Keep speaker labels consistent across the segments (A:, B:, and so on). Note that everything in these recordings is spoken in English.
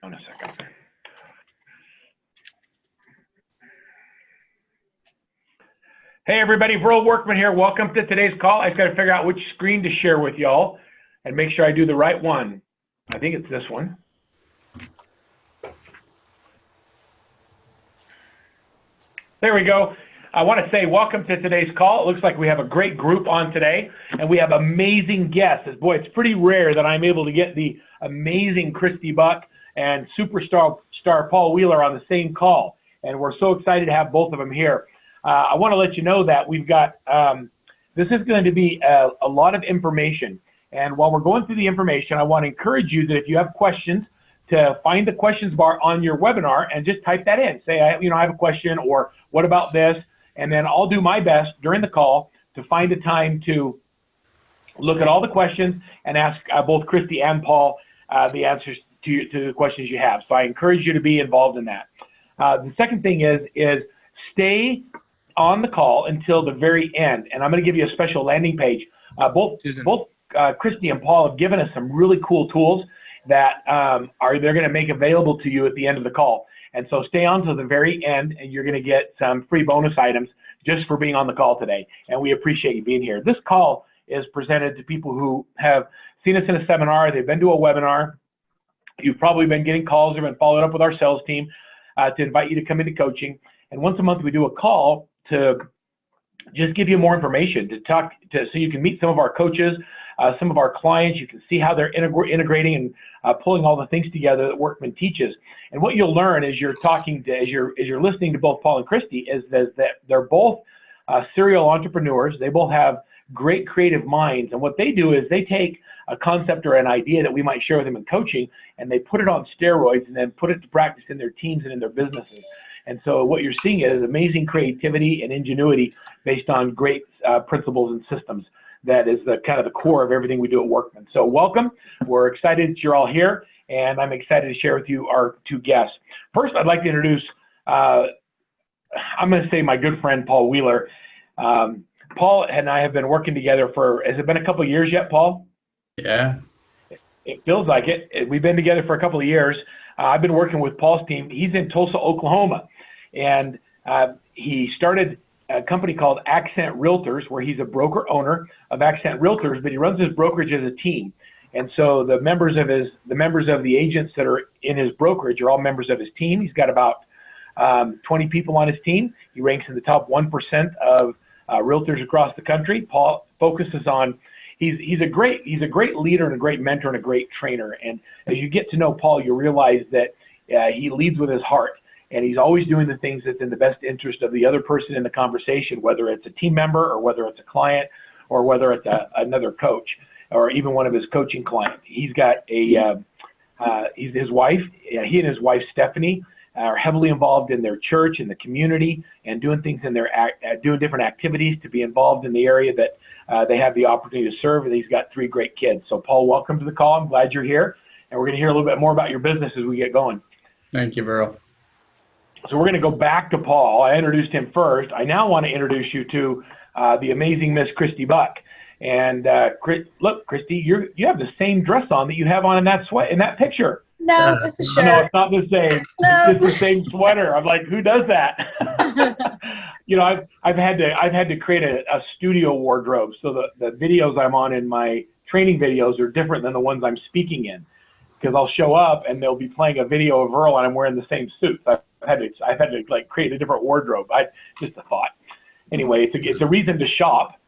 A: On a second. Hey everybody, Rural Workman here. Welcome to today's call. I just got to figure out which screen to share with y'all and make sure I do the right one. I think it's this one. There we go. I want to say welcome to today's call. It looks like we have a great group on today, and we have amazing guests. Boy, it's pretty rare that I'm able to get the amazing Christy Buck and superstar Paul Wheeler on the same call, and we're so excited to have both of them here. I want to let you know that we've got, this is going to be a lot of information, and while we're going through the information, I want to encourage you that if you have questions, to find the questions bar on your webinar and just type that in. Say, I have a question, or what about this? And then I'll do my best during the call to find a time to look at all the questions and ask both Christy and Paul the answers to the questions you have. So I encourage you to be involved in that. The second thing is stay on the call until the very end, and I'm going to give you a special landing page. Both Christy and Paul have given us some really cool tools that they're going to make available to you at the end of the call. And so stay on to the very end, and you're going to get some free bonus items just for being on the call today. And we appreciate you being here. This call is presented to people who have seen us in a seminar, they've been to a webinar, you've probably been getting calls or been following up with our sales team to invite you to come into coaching. And once a month we do a call to just give you more information, so you can meet some of our coaches, some of our clients. You can see how they're integrating and pulling all the things together that Workman teaches. And what you'll learn as you're listening to both Paul and Christy is that they're both serial entrepreneurs. They both have great creative minds, and what they do is they take a concept or an idea that we might share with them in coaching, and they put it on steroids and then put it to practice in their teams and in their businesses. And so what you're seeing is amazing creativity and ingenuity based on great principles and systems. That is the kind of the core of everything we do at Workman. So welcome. We're excited that you're all here, and I'm excited to share with you our two guests. First, I'd like to introduce, I'm going to say my good friend, Paul Wheeler. Paul and I have been working together has it been a couple of years yet, Paul?
B: Yeah.
A: It feels like it. We've been together for a couple of years. I've been working with Paul's team. He's in Tulsa, Oklahoma, and he started a company called Accent Realtors, where he's a broker owner of Accent Realtors, but he runs his brokerage as a team. And so the members of the agents that are in his brokerage are all members of his team. He's got about 20 people on his team. He ranks in the top 1% of realtors across the country. Paul focuses on, he's a great leader and a great mentor and a great trainer. And as you get to know Paul, you realize that he leads with his heart. And he's always doing the things that's in the best interest of the other person in the conversation, whether it's a team member or whether it's a client or whether it's another coach or even one of his coaching clients. He's got his wife. He and his wife, Stephanie, are heavily involved in their church, in the community, and doing things in doing different activities to be involved in the area that they have the opportunity to serve. And he's got 3 great kids. So Paul, welcome to the call. I'm glad you're here. And we're going to hear a little bit more about your business as we get going.
B: Thank you, Burl.
A: So we're going to go back to Paul. I introduced him first. I now want to introduce you to the amazing Miss Christy Buck. And look, Christy, you have the same dress on that you have on in that picture.
C: No, it's a shirt.
A: No, it's not the same.
C: No.
A: It's the same sweater. I'm like, who does that? I've had to create a studio wardrobe, so the videos I'm on in my training videos are different than the ones I'm speaking in, because I'll show up and they'll be playing a video of Earl and I'm wearing the same suits. I've had to like create a different wardrobe. Just a thought. Anyway, it's a reason to shop.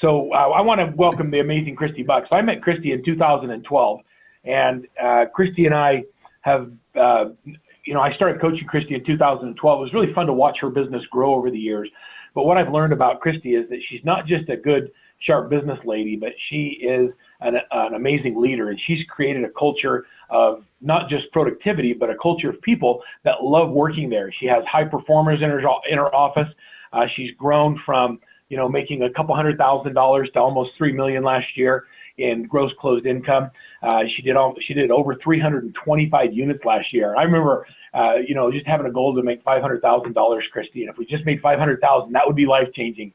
A: So I want to welcome the amazing Christy Buck. So I met Christy in 2012, and Christy and I have, I started coaching Christy in 2012. It was really fun to watch her business grow over the years. But what I've learned about Christy is that she's not just a good, sharp business lady, but she is an amazing leader, and she's created a culture of not just productivity, but a culture of people that love working there. She has high performers in her office. She's grown from making a couple $100,000 to almost $3 million last year in gross closed income. She did over 325 units last year. I remember just having a goal to make $500,000, Christy, and if we just made 500,000, that would be life changing.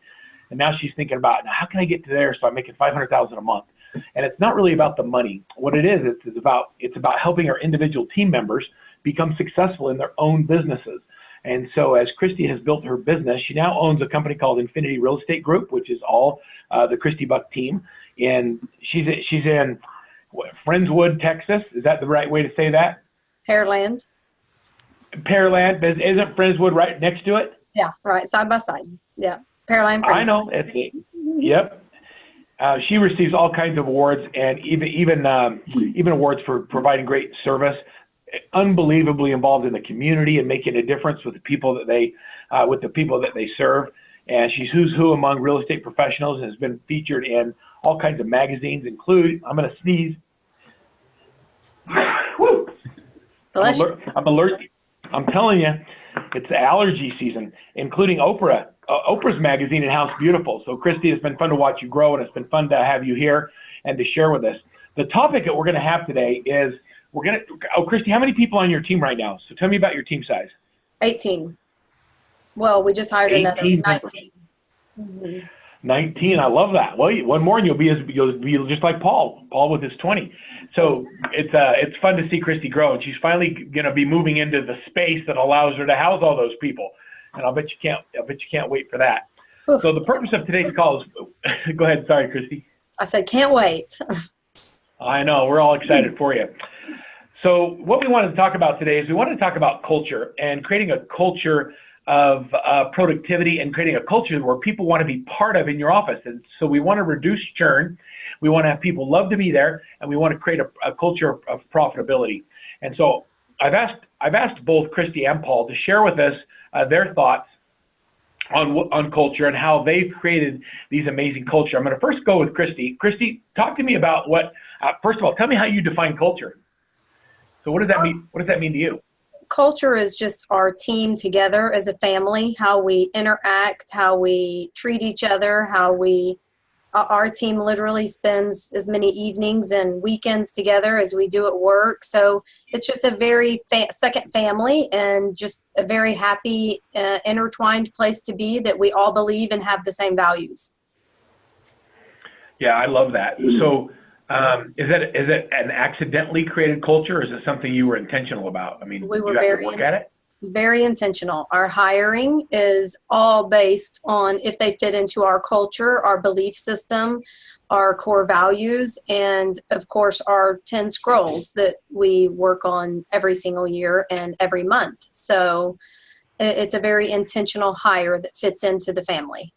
A: And now she's thinking about, now how can I get to there so I'm making 500,000 a month? And it's not really about the money. What it is, it's about helping our individual team members become successful in their own businesses. And so as Christy has built her business, she now owns a company called Infinity Real Estate Group, which is all the Christy Buck team. And she's in Friendswood, Texas. Is that the right way to say that?
C: Pearland.
A: Pearland. Isn't Friendswood right next to it?
C: Yeah, right, side by side. Yeah, Pearland. Friendswood.
A: I know. Yep. She receives all kinds of awards, and even awards for providing great service. Unbelievably involved in the community and making a difference with the people that they serve. And she's who's who among real estate professionals and has been featured in all kinds of magazines, including, I'm going to sneeze. Woo! I'm allergic. I'm telling you, it's allergy season, including Oprah's magazine and House Beautiful. So Christy, it's been fun to watch you grow, and it's been fun to have you here and to share with us. The topic that we're going to have today is Christy, how many people on your team right now? So tell me about your team size.
C: 18. Well, we just hired another 19.
A: 19. I love that. Well, one more and you'll be just like Paul with his 20. So it's fun to see Christy grow, and she's finally going to be moving into the space that allows her to house all those people. And I bet you can't wait for that.
C: Oof.
A: So the purpose of today's call is, go ahead. Sorry, Christy.
C: I said, can't wait.
A: I know. We're all excited for you. So what we wanted to talk about today is we wanted to talk about culture and creating a culture of productivity and creating a culture where people want to be part of in your office. And so we want to reduce churn. We want to have people love to be there, and we want to create a culture of profitability. And so I've asked both Christy and Paul to share with us their thoughts on culture and how they've created these amazing culture. I'm going to first go with Christy. Christy, talk to me about first of all, tell me how you define culture. So what does that mean? What does that mean to you?
C: Culture is just our team together as a family, how we interact, how we treat each other, our team literally spends as many evenings and weekends together as we do at work. So it's just a very second family and just a very happy, intertwined place to be that we all believe and have the same values.
A: Yeah, I love that. So is it an accidentally created culture, or is it something you were intentional about? I mean,
C: we were
A: you have to work at it?
C: Very intentional. Our hiring is all based on if they fit into our culture, our belief system, our core values, and of course our 10 scrolls that we work on every single year and every month. So it's a very intentional hire that fits into the family.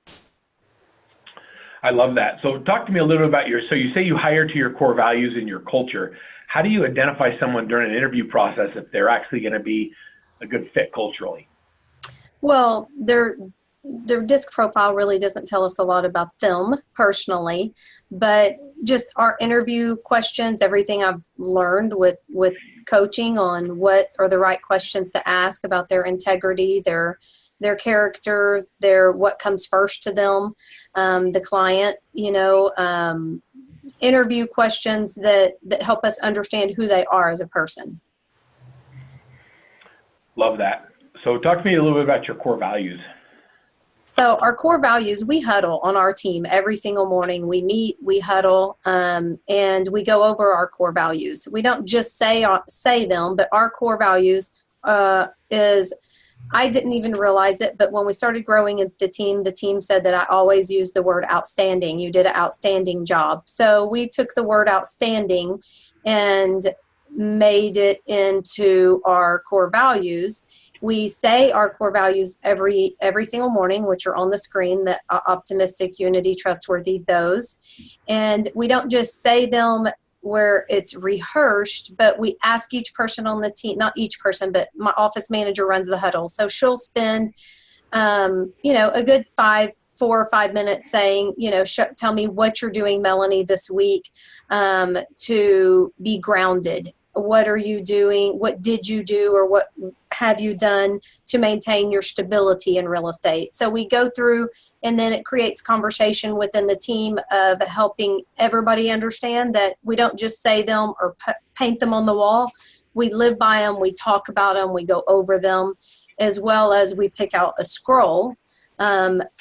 A: I love that. So talk to me a little bit about so you say you hire to your core values and your culture. How do you identify someone during an interview process if they're actually going to be a good fit culturally?
C: Well, their disc profile really doesn't tell us a lot about them personally, but just our interview questions, everything I've learned with coaching on what are the right questions to ask about their integrity, their character, what comes first to them, the client, interview questions that help us understand who they are as a person. Love
A: that. So talk to me a little bit about your core values.
C: So our core values, we huddle on our team every single morning. We meet, we huddle, and we go over our core values. We don't just say them, but our core values is, I didn't even realize it, but when we started growing at the team said that I always use the word outstanding. You did an outstanding job. So we took the word outstanding and made it into our core values. We say our core values every single morning, which are on the screen, that optimistic, unity, trustworthy, those. And we don't just say them where it's rehearsed, but we ask each person on the team, not each person, but my office manager runs the huddle. So she'll spend, a good 4 or 5 minutes saying, tell me what you're doing, Melanie, this week to be grounded. What are you doing? What did you do, or what have you done to maintain your stability in real estate? So we go through, and then it creates conversation within the team of helping everybody understand that we don't just say them or paint them on the wall. We live by them, we talk about them, we go over them, as well as we pick out a scroll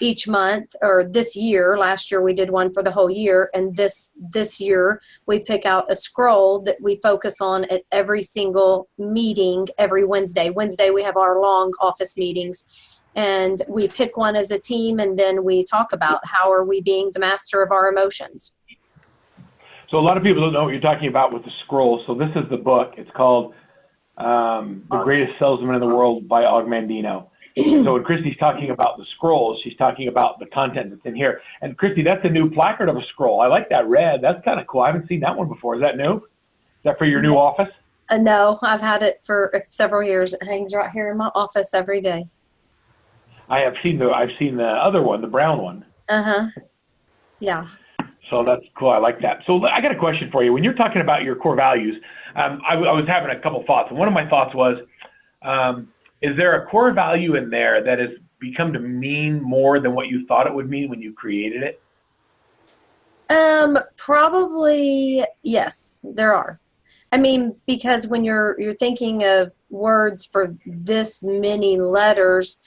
C: each month, or this year. Last year we did one for the whole year, and this year we pick out a scroll that we focus on at every single meeting every Wednesday. Wednesday we have our long office meetings, and we pick one as a team, and then we talk about how are we being the master of our emotions.
A: So a lot of people don't know what you're talking about with the scroll. So this is the book. It's called The Greatest Salesman in the World by Og Mandino. So when Christy's talking about the scrolls, she's talking about the content that's in here. And Christy, that's a new placard of a scroll. I like that red. That's kind of cool. I haven't seen that one before. Is that new? Is that for your new office?
C: No, I've had it for several years. It hangs right here in my office every day.
A: I've seen the other one, the brown one.
C: Yeah.
A: So that's cool. I like that. So I got a question for you. When you're talking about your core values, I was having a couple thoughts. And one of my thoughts was, is there a core value in there that has become to mean more than what you thought it would mean when you created it?
C: Probably yes, there are. I mean, because when you're thinking of words for this many letters,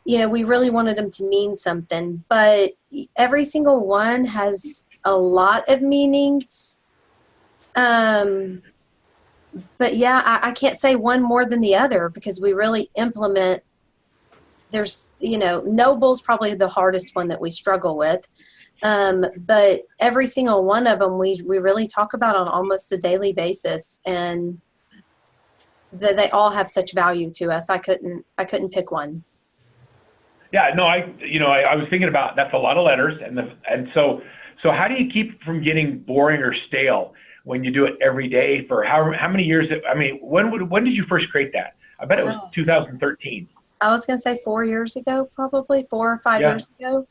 C: we really wanted them to mean something, but every single one has a lot of meaning. But yeah, I can't say one more than the other because we really implement. There's, Noble's probably the hardest one that we struggle with. But every single one of them we really talk about on almost a daily basis, and they all have such value to us. I couldn't pick one.
A: Yeah, no, I was thinking about, that's a lot of letters, and so how do you keep from getting boring or stale when you do it every day for how many years? I mean, when did you first create that? I bet it was 2013.
C: I was going to say 4 years ago, probably 4 or 5 years ago.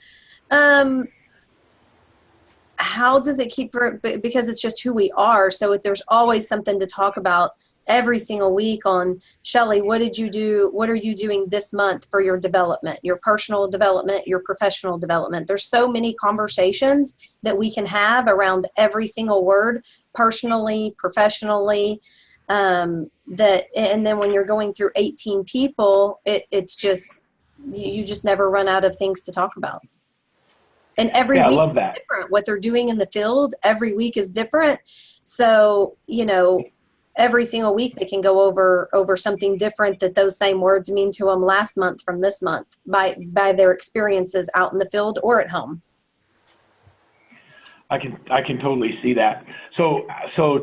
C: How does it keep? Because it's just who we are. So there's always something to talk about every single week on, Shelley, what did you do? What are you doing this month for your development, your personal development, your professional development? There's so many conversations that we can have around every single word, personally, professionally, and then when you're going through 18 people, it's just, you just never run out of things to talk about. And every week is different. What they're doing in the field every week is different. So, every single week they can go over something different that those same words mean to them last month from this month by their experiences out in the field or at home.
A: I can totally see that. So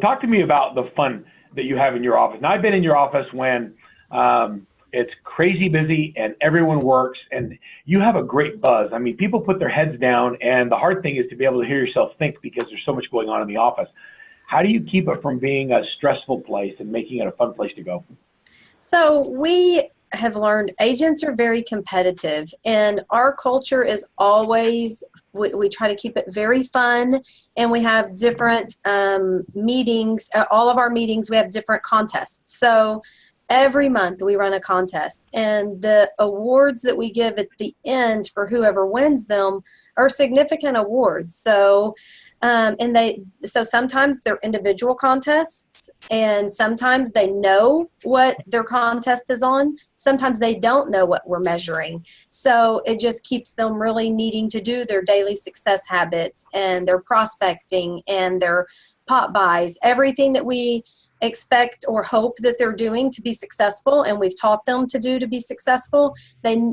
A: talk to me about the fun that you have in your office. Now, I've been in your office when it's crazy busy and everyone works and you have a great buzz. I mean, people put their heads down, and the hard thing is to be able to hear yourself think because there's so much going on in the office. How do you keep it from being a stressful place and making it a fun place to go?
C: So we have learned agents are very competitive, and our culture is always, we try to keep it very fun, and we have different meetings. All of our meetings, we have different contests. So every month we run a contest, and the awards that we give at the end for whoever wins them are significant awards. So so sometimes they're individual contests, and sometimes they know what their contest is on. Sometimes they don't know what we're measuring. So it just keeps them really needing to do their daily success habits and their prospecting and their pop buys, everything that we expect or hope that they're doing to be successful, and we've taught them to do to be successful.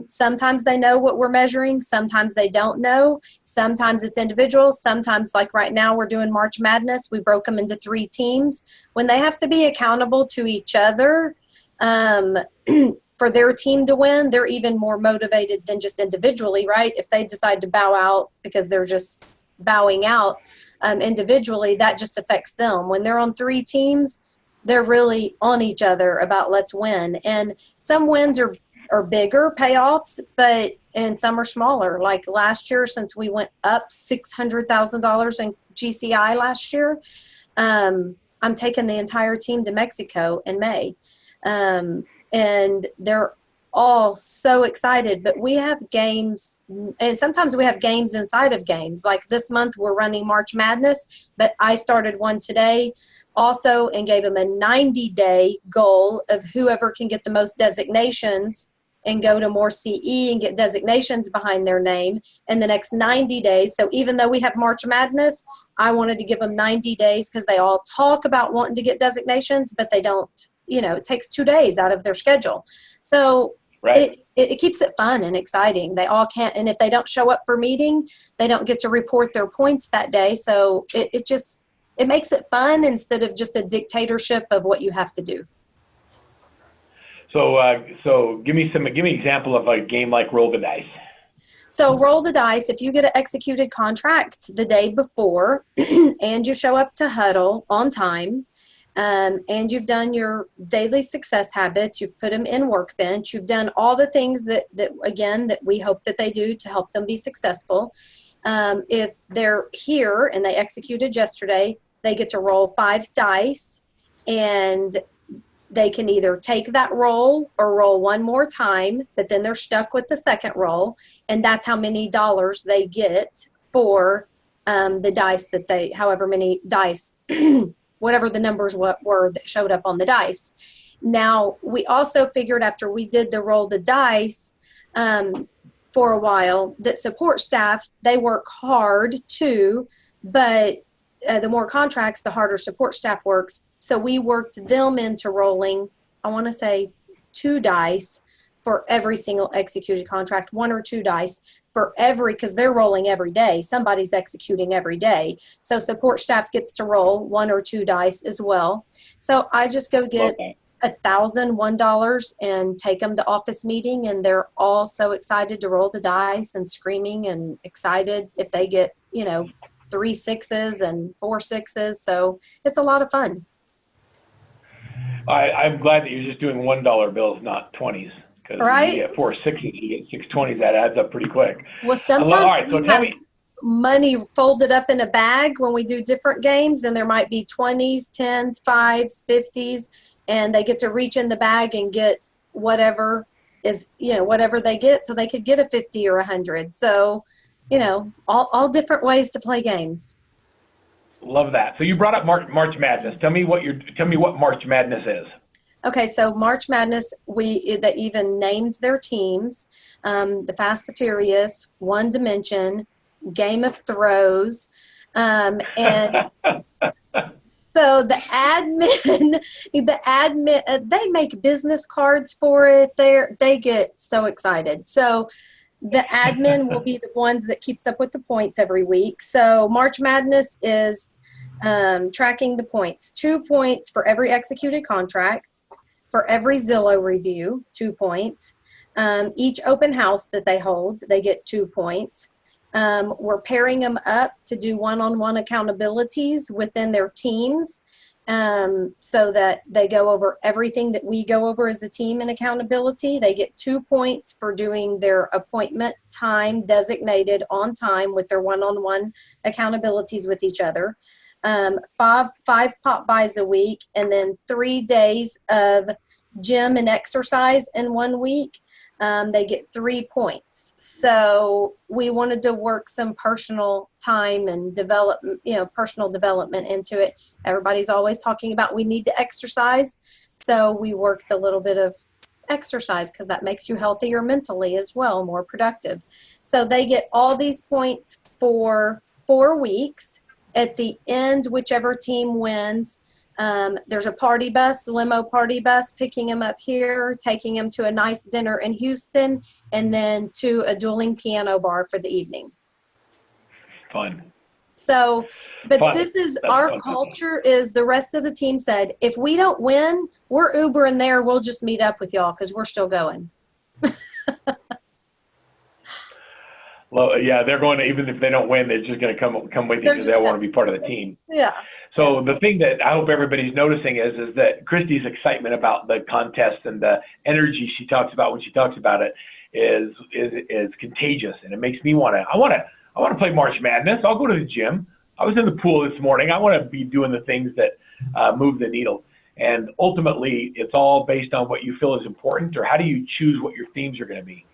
C: Sometimes they know what we're measuring, sometimes they don't know, sometimes it's individual, sometimes like right now we're doing March Madness, we broke them into 3 teams. When they have to be accountable to each other for their team to win, they're even more motivated than just individually, right? If they decide to bow out because they're just bowing out individually, that just affects them. When they're on 3 teams, they're really on each other about let's win. And some wins are bigger payoffs, and some are smaller. Like last year, since we went up $600,000 in GCI last year, I'm taking the entire team to Mexico in May. And they're all so excited, but we have games, and sometimes we have games inside of games. Like this month we're running March Madness, but I started one today also and gave them a 90-day goal of whoever can get the most designations and go to more CE and get designations behind their name in the next 90 days. So even though we have March Madness, I wanted to give them 90 days because they all talk about wanting to get designations, but they don't, it takes 2 days out of their schedule. So
A: Right.
C: it keeps it fun and exciting. They all can't, and if they don't show up for meeting, they don't get to report their points that day. So it makes it fun instead of just a dictatorship of what you have to do.
A: So give me an example of a game like Roll the Dice.
C: So roll the dice. If you get an executed contract the day before and you show up to huddle on time, and you've done your daily success habits, you've put them in Workbench, you've done all the things that we hope that they do to help them be successful. If they're here and they executed yesterday, they get to roll 5 dice, and they can either take that roll or roll one more time, but then they're stuck with the second roll, and that's how many dollars they get for the dice however many dice whatever the numbers were that showed up on the dice. Now, we also figured after we did the roll the dice for a while that support staff, they work hard too, but the more contracts, the harder support staff works. So we worked them into rolling, I want to say 2 dice for every single executed contract, 1 or 2 dice for because they're rolling every day. Somebody's executing every day. So support staff gets to roll 1 or 2 dice as well. So I just go get $1,001 and take them to office meeting, and they're all so excited to roll the dice and screaming and excited if they get, 3 6s and 4 6s. So it's a lot of fun.
A: I'm glad that you're just doing $1 bills, not 20s. Because
C: right?
A: you get 4 6s, you get 6 20s, that adds up pretty quick.
C: Well, sometimes we have money folded up in a bag when we do different games, and there might be 20s, 10s, 5s, 50s, and they get to reach in the bag and get whatever whatever they get, so they could get a 50 or 100. So, all different ways to play games.
A: Love that. So you brought up March Madness. Tell me what March Madness is.
C: Okay, so March Madness, they even named their teams, the Fast, the Furious, One Dimension, Game of Throws, and so the admin, they make business cards for it. They get so excited. So the admin will be the ones that keeps up with the points every week. So March Madness is tracking the points. 2 points for every executed contract. For every Zillow review, 2 points. Each open house that they hold, they get 2 points. We're pairing them up to do one-on-one accountabilities within their teams, so that they go over everything that we go over as a team in accountability. They get 2 points for doing their appointment time designated on time with their one-on-one accountabilities with each other. 5 pop buys a week, and then 3 days of gym and exercise in 1 week. They get 3 points. So we wanted to work some personal time and personal development into it. Everybody's always talking about we need to exercise. So we worked a little bit of exercise because that makes you healthier mentally as well, more productive. So they get all these points for 4 weeks. At the end, whichever team wins, there's a limo party bus, picking them up here, taking them to a nice dinner in Houston, and then to a dueling piano bar for the evening.
A: Fun.
C: So, but
A: Fun.
C: This is
A: That's
C: our
A: fun.
C: culture is the rest of the team said, if we don't win, we're Ubering there. We'll just meet up with y'all because we're still going.
A: Well, yeah, they're going to, even if they don't win, they're just going to come with you because they want to be part of the team.
C: Yeah.
A: So the thing that I hope everybody's noticing is that Christy's excitement about the contest and the energy she talks about when she talks about it is contagious, and it makes me I want to play March Madness. I'll go to the gym. I was in the pool this morning. I want to be doing the things that move the needle. And ultimately, it's all based on what you feel is important, or how do you choose what your themes are going to be.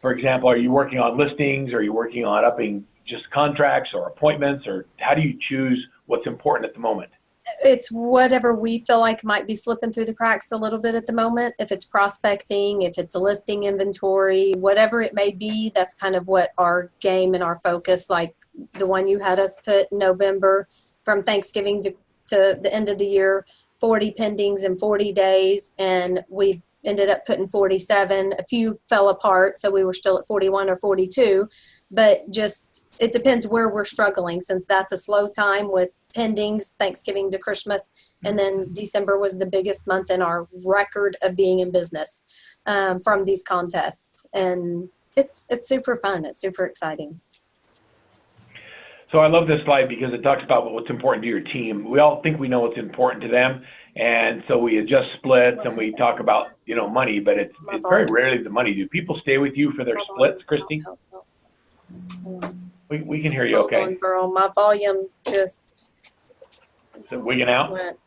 A: For example, are you working on listings? Or are you working on upping just contracts or appointments? Or how do you choose what's important at the moment?
C: It's whatever we feel like might be slipping through the cracks a little bit at the moment. If it's prospecting, if it's a listing inventory, whatever it may be, that's kind of what our game and our focus, like the one you had us put in November from Thanksgiving to the end of the year, 40 pendings in 40 days. And we ended up putting 47. A few fell apart, so we were still at 41 or 42. But just, it depends where we're struggling, since that's a slow time with pendings, Thanksgiving to Christmas, and then December was the biggest month in our record of being in business from these contests. And it's super fun. It's super exciting.
A: So I love this slide because it talks about what's important to your team. We all think we know what's important to them, and so we adjust splits and we talk about, you know, money, but it's very rarely the money. Do people stay with you for their splits, Christy? We can hear you okay.
C: Hold on, girl. My volume just
A: Is it wigging out?
C: went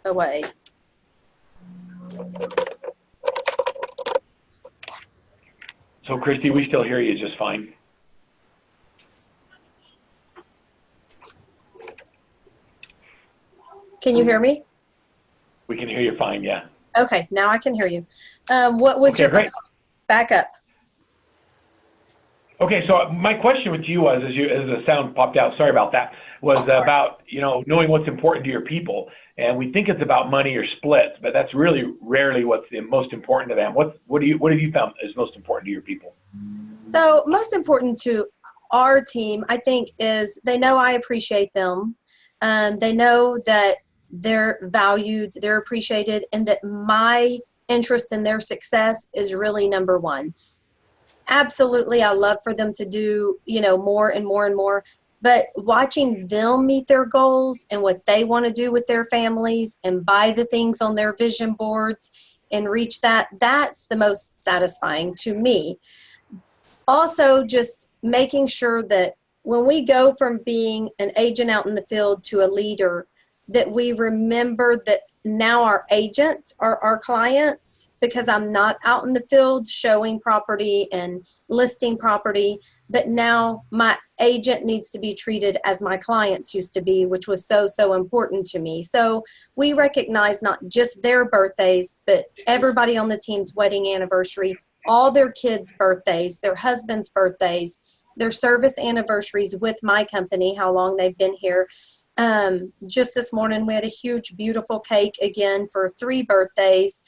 C: away.
A: So Christy, we still hear you just fine.
C: Can you hear me?
A: We can hear you fine, yeah.
C: Okay, now I can hear you. What was
A: Okay,
C: your
A: great.
C: back up?
A: Okay, so my question with you was, as the sound popped out, sorry about that, was about, you know, knowing what's important to your people. And we think it's about money or splits, but that's really rarely what's the most important to them. What have you found is most important to your people?
C: So most important to our team, I think, is they know I appreciate them. They know that they're valued, they're appreciated, and that my interest in their success is really number one. Absolutely, I love for them to do, you know, more and more and more. But watching them meet their goals and what they want to do with their families and buy the things on their vision boards and reach that, that's the most satisfying to me. Also, just making sure that when we go from being an agent out in the field to a leader, that we remember that now our agents are our clients, because I'm not out in the field showing property and listing property, but now my agent needs to be treated as my clients used to be, which was so important to me. So we recognize not just their birthdays, but everybody on the team's wedding anniversary, all their kids' birthdays, their husbands' birthdays, their service anniversaries with my company, how long they've been here. Just this morning, we had a huge, beautiful cake again for 3 birthdays.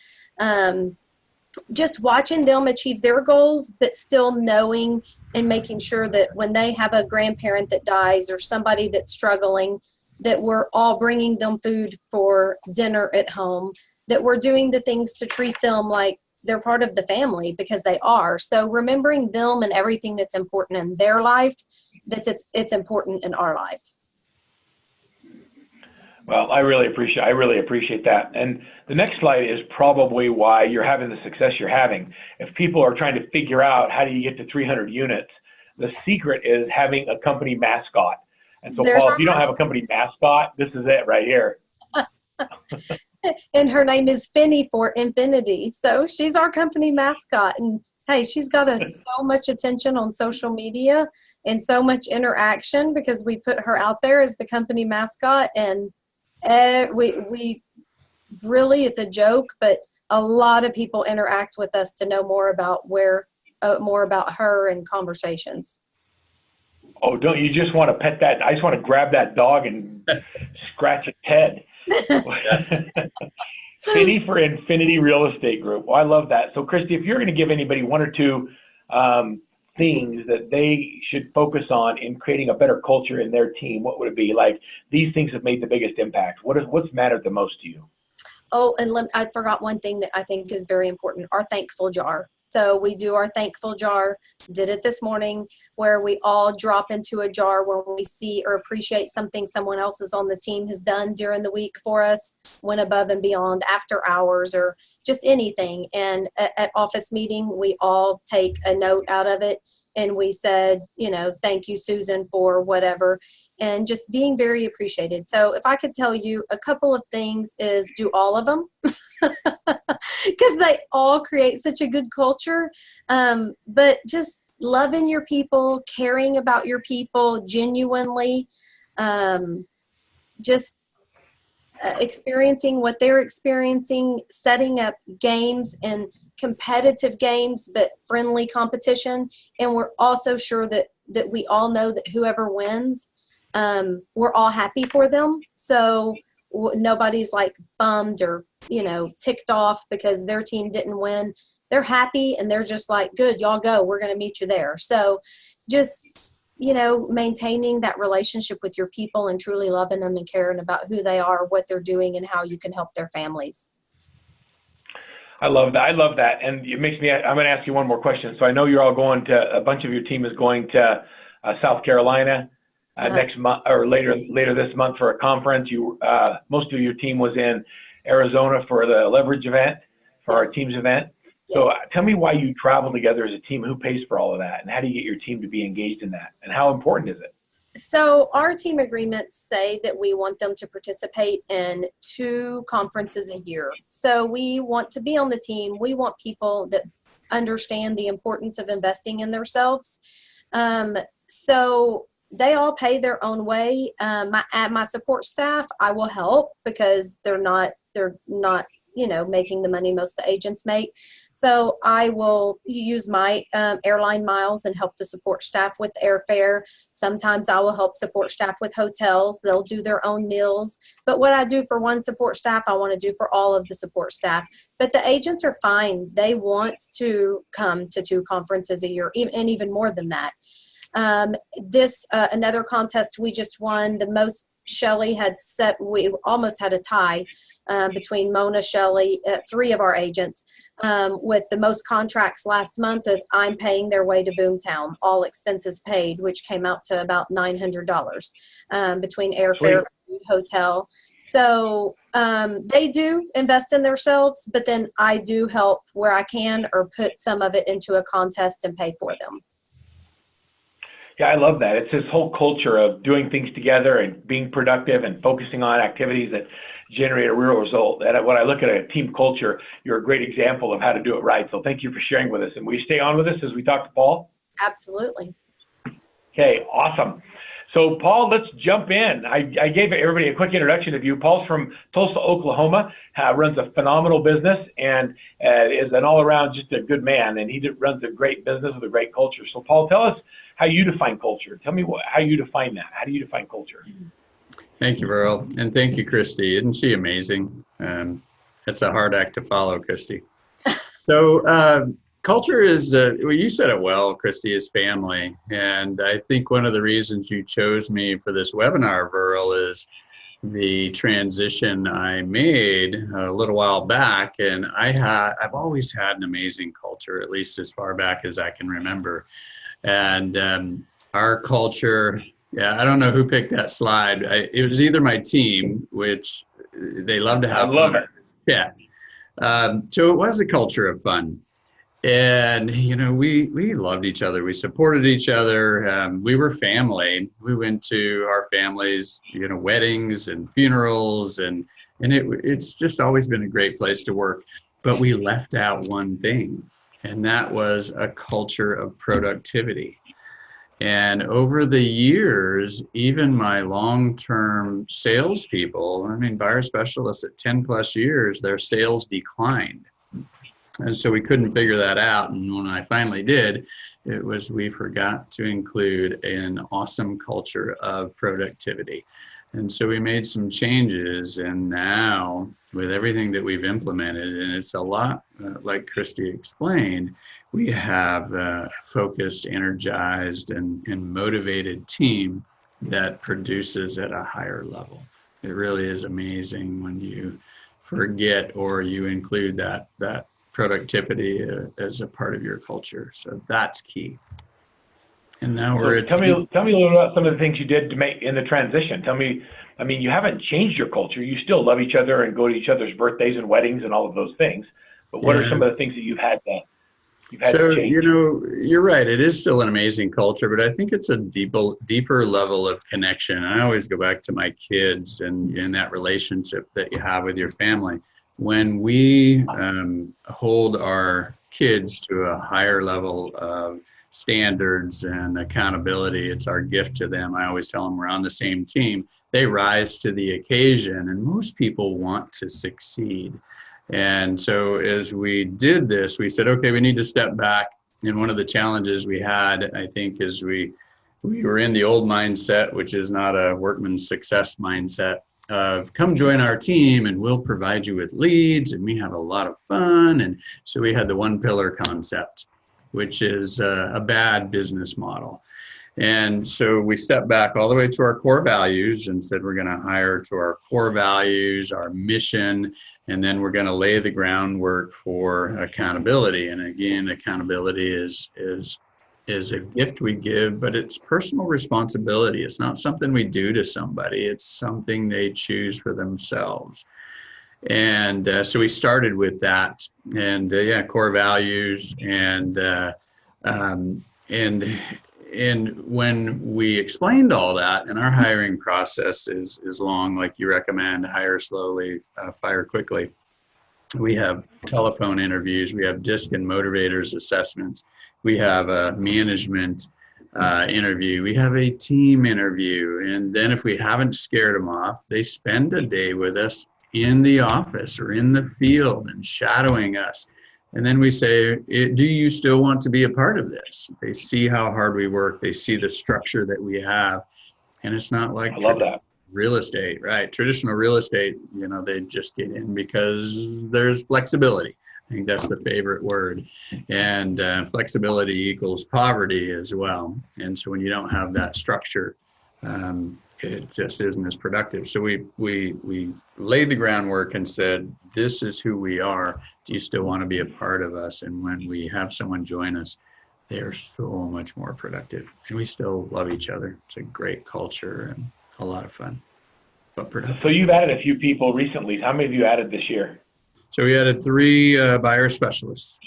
C: Just watching them achieve their goals, but still knowing and making sure that when they have a grandparent that dies or somebody that's struggling, that we're all bringing them food for dinner at home, that we're doing the things to treat them like they're part of the family, because they are. So remembering them and everything that's important in their life, it's important in our life.
A: Well, I really appreciate that. And the next slide is probably why you're having the success you're having. If people are trying to figure out how do you get to 300 units, the secret is having a company mascot. And so, Paul, if you don't have a company mascot, this is it right here.
C: And her name is Finny for Infinity. So she's our company mascot. And hey, she's got us so much attention on social media and so much interaction because we put her out there as the company mascot. And we really, it's a joke, but a lot of people interact with us to know more about more about her and conversations.
A: Oh, don't you just want to pet that? I just want to grab that dog and scratch its head. Finny for Infinity Real Estate Group. Well, I love that. So, Christy, if you're going to give anybody 1 or 2 things that they should focus on in creating a better culture in their team, what would it be? Like, these things have made the biggest impact. What's mattered the most to you?
C: Oh, and I forgot one thing that I think is very important, our thankful jar. So we do our thankful jar, did it this morning, where we all drop into a jar when we see or appreciate something someone else is on the team has done during the week for us, went above and beyond after hours or just anything. And at office meeting, we all take a note out of it. And we said, you know, thank you, Susan, for whatever, and just being very appreciated. So if I could tell you a couple of things is do all of them because they all create such a good culture. But just loving your people, caring about your people genuinely, just experiencing what they're experiencing, setting up games and competitive games, but friendly competition. And we're also sure that we all know that whoever wins, we're all happy for them. So nobody's like bummed or, ticked off because their team didn't win. They're happy and they're just like, good, y'all go. We're going to meet you there. So just, maintaining that relationship with your people and truly loving them and caring about who they are, what they're doing, and how you can help their families.
A: I love that. I love that. And it makes me, I'm going to ask you one more question. So I know you're all going to, a bunch of your team is going to South Carolina next month or later this month for a conference. Most of your team was in Arizona for the leverage event, for our team's event. So tell me why you travel together as a team. Who pays for all of that? And how do you get your team to be engaged in that? And how important is it?
C: So our team agreements say that we want them to participate in 2 conferences a year. So we want to be on the team. We want people that understand the importance of investing in themselves. So they all pay their own way. My support staff, I will help because they're not making the money most of the agents make. So I will use my airline miles and help the support staff with airfare. Sometimes I will help support staff with hotels. They'll do their own meals. But what I do for one support staff, I want to do for all of the support staff. But the agents are fine. They want to come to 2 conferences a year, and even more than that. Another contest we just won, the most Shelley had set, we almost had a tie between Mona, Shelley, 3 of our agents, with the most contracts last month is I'm paying their way to Boomtown, all expenses paid, which came out to about $900 between airfare, food, hotel. So they do invest in themselves, but then I do help where I can or put some of it into a contest and pay for them.
A: Yeah, I love that. It's this whole culture of doing things together and being productive and focusing on activities that generate a real result. And when I look at a team culture, you're a great example of how to do it right. So thank you for sharing with us. And will you stay on with us as we talk to Paul?
C: Absolutely.
A: Okay, awesome. So Paul, let's jump in. I gave everybody a quick introduction of you. Paul's from Tulsa, Oklahoma, runs a phenomenal business and is an all-around just a good man. And he runs a great business with a great culture. So Paul, tell us how you define culture. Tell me how you define that. How do you define culture?
B: Thank you, Burl. And thank you, Christy. Isn't she amazing? It's a hard act to follow, Christy. So culture is, well, you said it well, Christy, is family. And I think one of the reasons you chose me for this webinar, Burl, is the transition I made a little while back. And I've always had an amazing culture, at least as far back as I can remember. And our culture, I don't know who picked that slide. It was either my team, which they love to have.
A: I love it.
B: Yeah. So it was a culture of fun. And, we loved each other. We supported each other. We were family. We went to our families, weddings and funerals. And it's just always been a great place to work. But we left out one thing. And that was a culture of productivity. And over the years, even my long-term salespeople, buyer specialists at 10 plus years, their sales declined. And so we couldn't figure that out. And when I finally did, it was we forgot to include an awesome culture of productivity. And so we made some changes, and now with everything that we've implemented, and it's a lot like Christy explained, we have a focused, energized, and motivated team that produces at a higher level. It really is amazing when you forget or you include that productivity as a part of your culture. So that's key. And now
A: tell me a little about some of the things you did to make in the transition. Tell me, you haven't changed your culture. You still love each other and go to each other's birthdays and weddings and all of those things. But what are some of the things that you've had to change?
B: You're right. It is still an amazing culture, but I think it's a deeper level of connection. I always go back to my kids and that relationship that you have with your family. When we hold our kids to a higher level of standards and accountability, it's our gift to them. I always tell them we're on the same team. they rise to the occasion, and most people want to succeed. And so as we did this, we said, okay, we need to step back. And one of the challenges we had, I think, is we were in the old mindset, which is not a workman's success mindset, of come join our team and we'll provide you with leads and we have a lot of fun. And so we had the one pillar concept, which is a bad business model. And so we stepped back all the way to our core values and said, we're going to hire to our core values, our mission, and then we're going to lay the groundwork for accountability. And again, accountability is a gift we give, but it's personal responsibility. It's not something we do to somebody. It's something they choose for themselves. And so we started with that, and core values, and when we explained all that, and our hiring process is long, like you recommend, hire slowly, fire quickly. We have telephone interviews, we have DISC and motivators assessments, we have a management interview, we have a team interview, and then if we haven't scared them off, they spend a day with us in the office or in the field and shadowing us. And then we say, do you still want to be a part of this? They see how hard we work. They see the structure that we have. And it's not like real estate, right? Traditional real estate, they just get in because there's flexibility. I think that's the favorite word. And flexibility equals poverty as well. And so when you don't have that structure, it just isn't as productive. So we laid the groundwork and said, this is who we are. Do you still want to be a part of us? And when we have someone join us, they're so much more productive. And we still love each other. It's a great culture and a lot of fun, but productive.
A: So you've added a few people recently. How many have you added this year?
B: So we added 3 buyer specialists.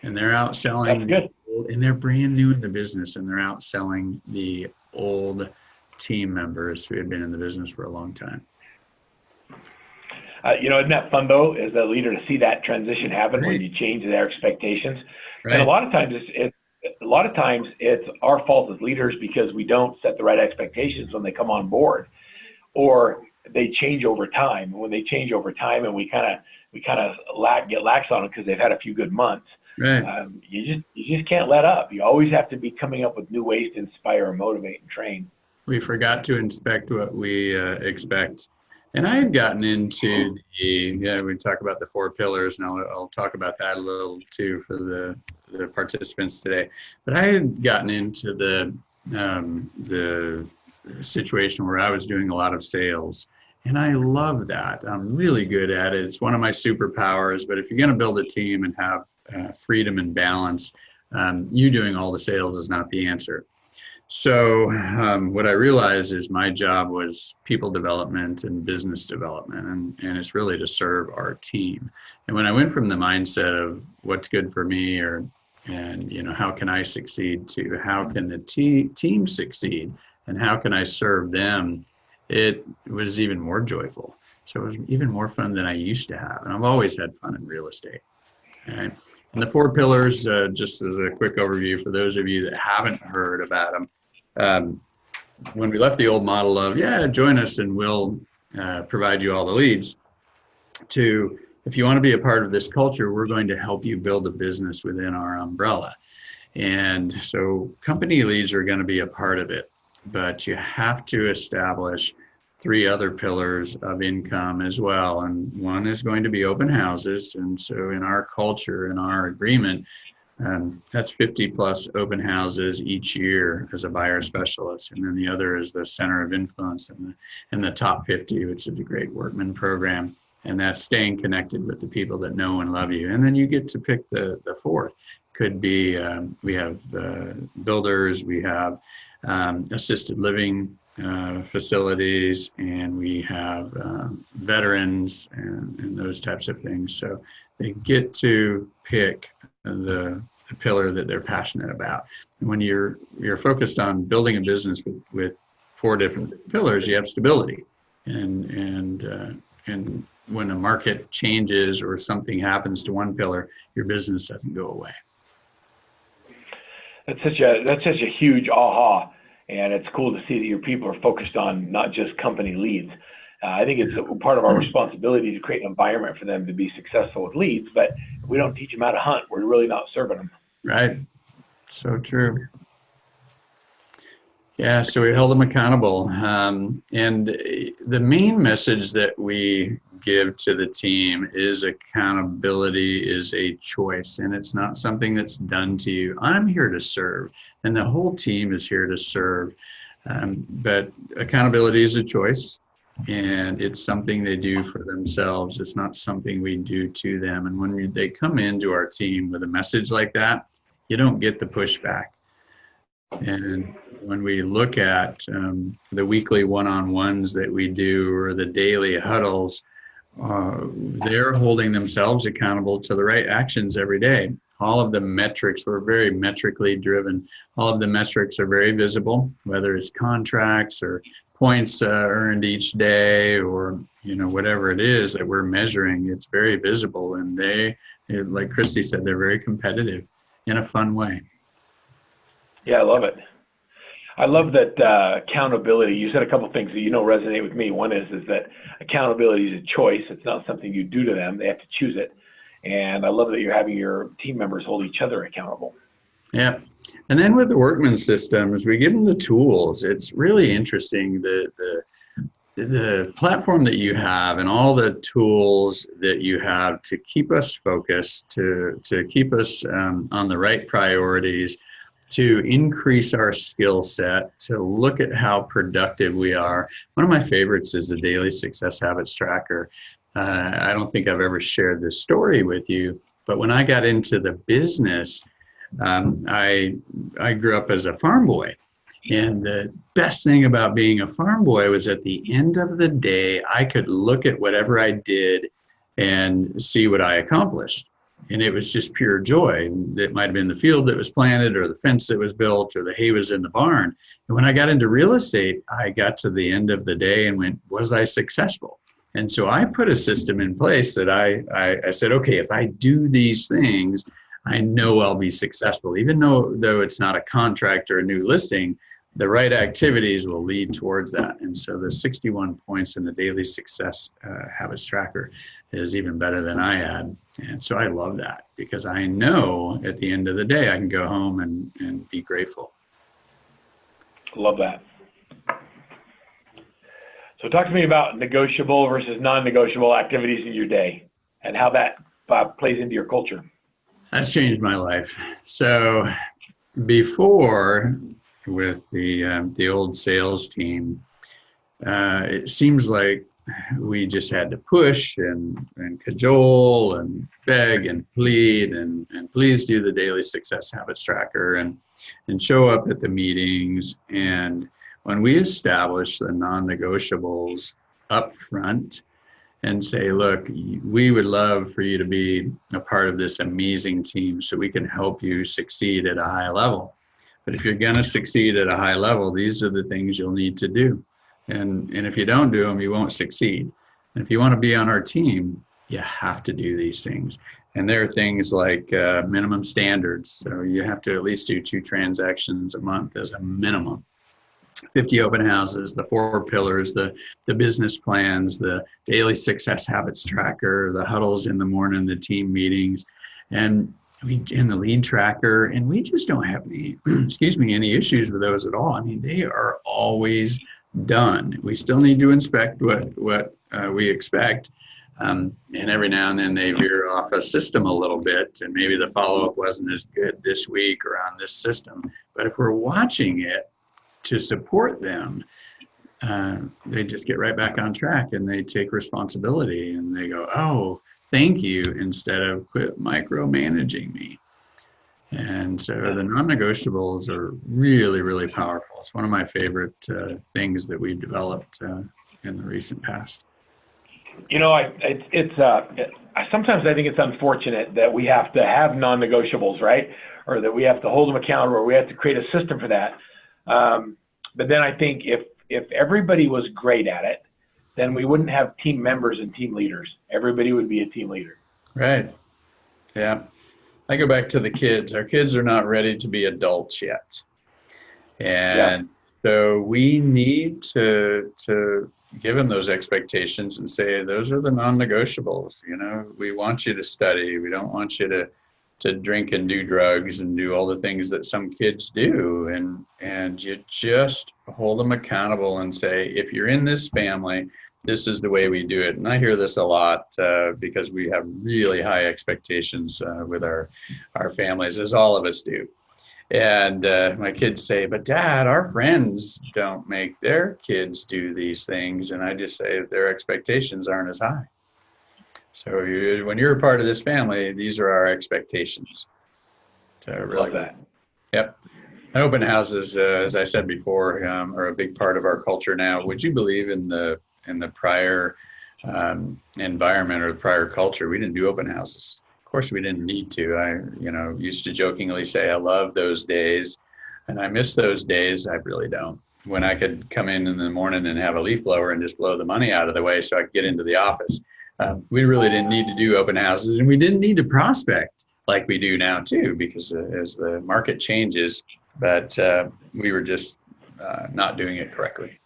B: And they're out selling.
A: That's
B: good. And they're brand new in the business, and they're out selling the old team members who had been in the business for a long time.
A: Isn't that fun though, as a leader, to see that transition happen when you change their expectations? Right. And a lot of times it's our fault as leaders because we don't set the right expectations when they come on board, or they change over time. When they change over time, and we kind of get lax on them because they've had a few good months. Right. You just can't let up. You always have to be coming up with new ways to inspire and motivate and train.
B: We forgot to inspect what we expect. And I had gotten into we talk about the 4 pillars, and I'll talk about that a little too for the participants today. But I had gotten into the situation where I was doing a lot of sales. And I love that. I'm really good at it. It's one of my superpowers. But if you're going to build a team and have freedom and balance, you doing all the sales is not the answer. So what I realized is my job was people development and business development, and it's really to serve our team. And when I went from the mindset of what's good for me, and how can I succeed, to how can the team succeed, and how can I serve them, it was even more joyful. So it was even more fun than I used to have. And I've always had fun in real estate. Okay? And the 4 pillars, just as a quick overview for those of you that haven't heard about them, when we left the old model of, join us and we'll provide you all the leads, to, if you want to be a part of this culture, we're going to help you build a business within our umbrella. And so company leads are going to be a part of it, but you have to establish 3 other pillars of income as well. And one is going to be open houses. And so in our culture, in our agreement, that's 50 plus open houses each year as a buyer specialist. And then the other is the center of influence and the top 50, which is a great workman program. And that's staying connected with the people that know and love you. And then you get to pick the 4th. Could be, we have builders, we have assisted living facilities, and we have veterans and those types of things. So they get to pick the pillar that they're passionate about. And when you're focused on building a business with 4 different pillars, you have stability. And when a market changes or something happens to one pillar, your business doesn't go away.
A: That's such a huge aha. And it's cool to see that your people are focused on not just company leads. I think it's a part of our responsibility to create an environment for them to be successful with leads, but if we don't teach them how to hunt, we're really not serving them.
B: Right. So true. Yeah, so we held them accountable. And the main message that we give to the team is accountability is a choice, and it's not something that's done to you. I'm here to serve, and the whole team is here to serve. But accountability is a choice, and it's something they do for themselves. It's not something we do to them. And when they come into our team with a message like that, you don't get the pushback. And when we look at the weekly one-on-ones that we do or the daily huddles, they're holding themselves accountable to the right actions every day. All of the metrics, we're very metrically driven. All of the metrics are very visible, whether it's contracts or points earned each day or, whatever it is that we're measuring, it's very visible. And like Christy said, they're very competitive in a fun way.
A: Yeah, I love it. I love that accountability. You said a couple of things that resonate with me. One is that accountability is a choice. It's not something you do to them. They have to choose it. And I love that you're having your team members hold each other accountable.
B: Yeah. And then with the workman systems, we give them the tools. It's really interesting, the platform that you have and all the tools that you have to keep us focused, to keep us on the right priorities, to increase our skill set, to look at how productive we are. One of my favorites is the Daily Success Habits Tracker. I don't think I've ever shared this story with you, but when I got into the business, I grew up as a farm boy. And the best thing about being a farm boy was at the end of the day, I could look at whatever I did and see what I accomplished. And it was just pure joy. It might have been the field that was planted or the fence that was built or the hay was in the barn. And when I got into real estate, I got to the end of the day and went, was I successful? And so I put a system in place that I said, okay, if I do these things, I know I'll be successful. Even though it's not a contract or a new listing, the right activities will lead towards that. And so the 61 points in the Daily Success Habits Tracker is even better than I had. And so I love that because I know at the end of the day, I can go home and be grateful.
A: Love that. So talk to me about negotiable versus non-negotiable activities in your day and how that plays into your culture.
B: That's changed my life. So before, with the old sales team, it seems like we just had to push and cajole and beg and plead and please do the Daily Success Habits Tracker and show up at the meetings. And when we establish the non-negotiables up front and say, look, we would love for you to be a part of this amazing team so we can help you succeed at a high level. But if you're going to succeed at a high level, these are the things you'll need to do. And if you don't do them, you won't succeed. And if you want to be on our team, you have to do these things. And there are things like minimum standards. So you have to at least do 2 transactions a month as a minimum. 50 open houses, the 4 pillars, the business plans, the Daily Success Habits Tracker, the huddles in the morning, the team meetings, and in the lead tracker. And we just don't have any, any issues with those at all. I mean, they are always done. We still need to inspect what we expect. And every now and then they veer off a system a little bit, and maybe the follow-up wasn't as good this week or on this system. But if we're watching it to support them, they just get right back on track and they take responsibility and they go, oh, thank you, instead of quit micromanaging me. And so the non-negotiables are really, really powerful. It's one of my favorite things that we've developed in the recent past.
A: Sometimes I think it's unfortunate that we have to have non-negotiables, right? Or that we have to hold them accountable, or we have to create a system for that. But then I think if everybody was great at it, then we wouldn't have team members and team leaders. Everybody would be a team leader.
B: Right. Yeah. I go back to the kids. Our kids are not ready to be adults yet. And So we need to give them those expectations and say, those are the non-negotiables. You know, we want you to study. We don't want you to drink and do drugs and do all the things that some kids do. And you just hold them accountable and say, if you're in this family, this is the way we do it. And I hear this a lot because we have really high expectations with our families, as all of us do. And my kids say, but Dad, our friends don't make their kids do these things. And I just say their expectations aren't as high. So when you're a part of this family, these are our expectations. So really,
A: love that. Yep.
B: And open houses, as I said before, are a big part of our culture now. Would you believe in the prior environment or the prior culture, we didn't do open houses? Of course, we didn't need to. I, used to jokingly say I love those days, and I miss those days. I really don't. When I could come in the morning and have a leaf blower and just blow the money out of the way so I could get into the office. We really didn't need to do open houses, and we didn't need to prospect like we do now too, because as the market changes, but we were just not doing it correctly.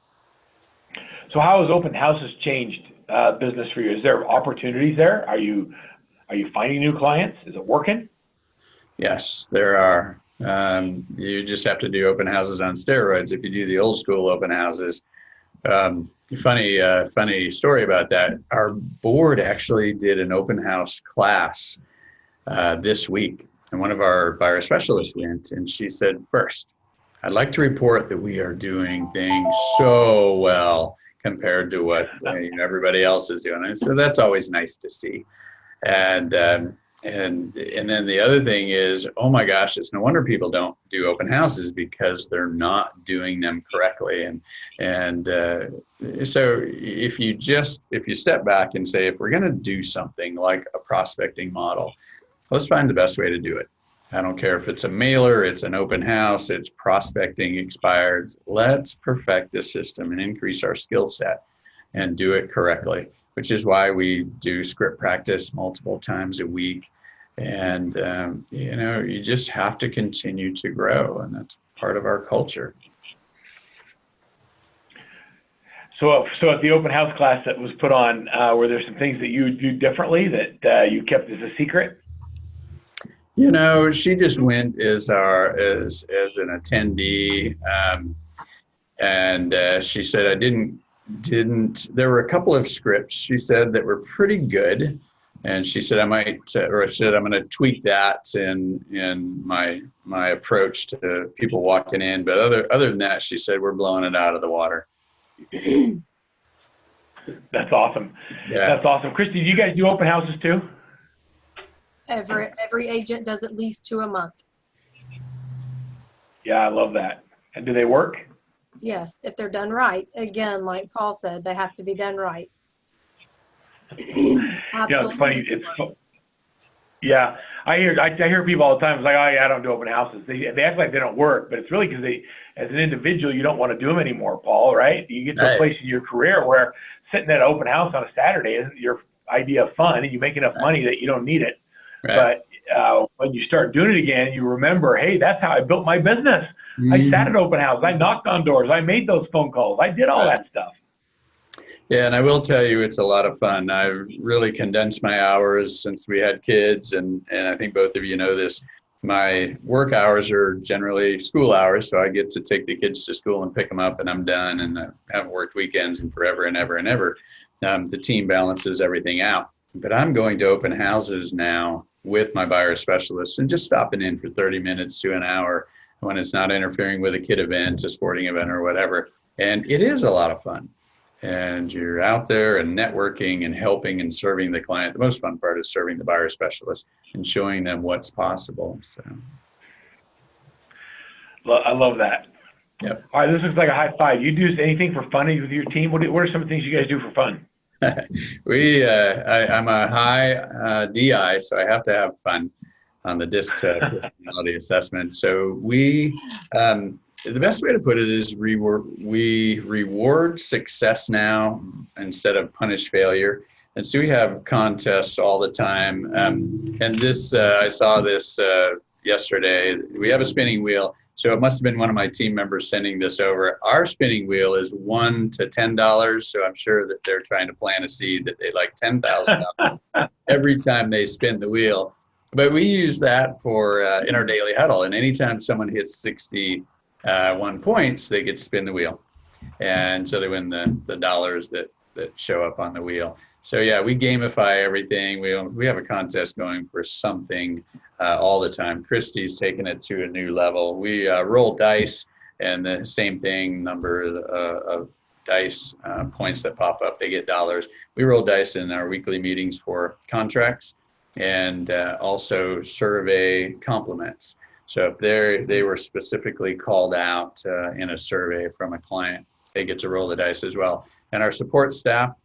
A: So how has open houses changed business for you? Is there opportunities there? Are you finding new clients? Is it working?
B: Yes, there are. You just have to do open houses on steroids if you do the old school open houses. Funny story about that. Our board actually did an open house class this week, and one of our buyer specialists went, and she said, first, I'd like to report that we are doing things so well compared to what everybody else is doing. And so that's always nice to see. And then the other thing is, oh my gosh, it's no wonder people don't do open houses, because they're not doing them correctly. And so if you step back and say, if we're going to do something like a prospecting model, let's find the best way to do it. I don't care if it's a mailer, it's an open house, it's prospecting expired. Let's perfect this system and increase our skill set and do it correctly, which is why we do script practice multiple times a week. And, you just have to continue to grow, and that's part of our culture.
A: So at the open house class that was put on, were there some things that you do differently that you kept as a secret?
B: She just went as an attendee, and she said I didn't. There were a couple of scripts she said that were pretty good, and she said I'm going to tweak that in my approach to people walking in. But other than that, she said we're blowing it out of the water.
A: That's awesome.
B: Yeah.
A: That's awesome. Christy, do you guys do open houses too?
C: Every agent does at least 2 a month.
A: Yeah, I love that. And do they work?
C: Yes, if they're done right. Again, like Paul said, they have to be done right.
A: Absolutely. It's funny. Yeah, I hear people all the time. It's like, oh yeah, I don't do open houses. They act like they don't work, but it's really because as an individual, you don't want to do them anymore, Paul. Right? You get to a place in your career where sitting at an open house on a Saturday isn't your idea of fun, and you make enough money that you don't need it. Right. But when you start doing it again, you remember, hey, that's how I built my business. Mm-hmm. I sat at open house. I knocked on doors. I made those phone calls. I did all that stuff.
B: Yeah, and I will tell you, it's a lot of fun. I've really condensed my hours since we had kids, and I think both of you know this. My work hours are generally school hours, so I get to take the kids to school and pick them up, and I'm done, and I haven't worked weekends in forever and ever and ever. The team balances everything out. But I'm going to open houses now with my buyer specialists and just stopping in for 30 minutes to an hour when it's not interfering with a kid event, a sporting event, or whatever. And it is a lot of fun. And you're out there and networking and helping and serving the client. The most fun part is serving the buyer specialist and showing them what's possible. So, I
A: love that.
B: Yep.
A: All right, this looks like a high five. You do anything for fun with your team? What are some of the things you guys do for fun?
B: I'm a high DI, so I have to have fun on the DISC personality assessment. So the best way to put it is we reward success now instead of punish failure. And so we have contests all the time. And this, I saw this yesterday. We have a spinning wheel. So it must have been one of my team members sending this over. Our spinning wheel is $1 to $10. So I'm sure that they're trying to plant a seed that they like $10,000 every time they spin the wheel. But we use that for in our daily huddle. And anytime someone hits 61 points, they get to spin the wheel. And so they win the dollars that show up on the wheel. So yeah, we gamify everything. We have a contest going for something all the time. Christy's taken it to a new level. We roll dice, and the same thing, number of dice points that pop up, they get dollars. We roll dice in our weekly meetings for contracts and also survey compliments. So if they were specifically called out in a survey from a client, they get to roll the dice as well. And our support staff,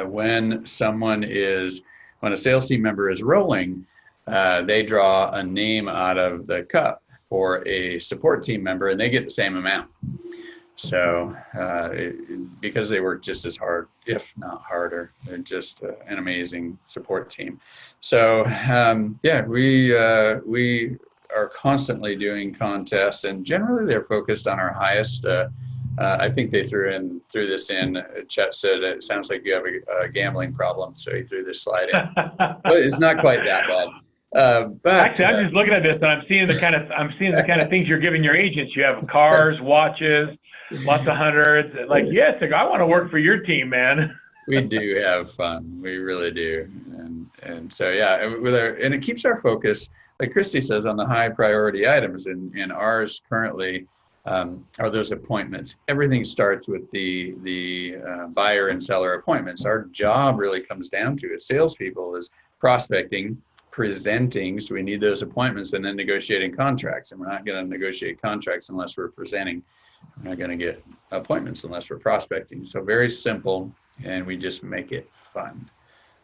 B: when a sales team member is rolling, they draw a name out of the cup for a support team member, and they get the same amount. So because they work just as hard, if not harder, they're just an amazing support team. So we are constantly doing contests, and generally they're focused on our highest. I think they threw this in. Chet said it sounds like you have a gambling problem, so he threw this slide in. But it's not quite that bad. But
A: actually, I'm just looking at this, and I'm seeing the kind of things you're giving your agents. You have cars, watches, lots of hundreds. Like, yes, I want to work for your team, man.
B: We do have fun. We really do, and so yeah, and it keeps our focus, like Christy says, on the high priority items. And ours currently are those appointments. Everything starts with the buyer and seller appointments. Our job really comes down to, as salespeople, is prospecting, presenting. So we need those appointments, and then negotiating contracts. And we're not going to negotiate contracts unless we're presenting. We're not going to get appointments unless we're prospecting. So very simple, and we just make it fun.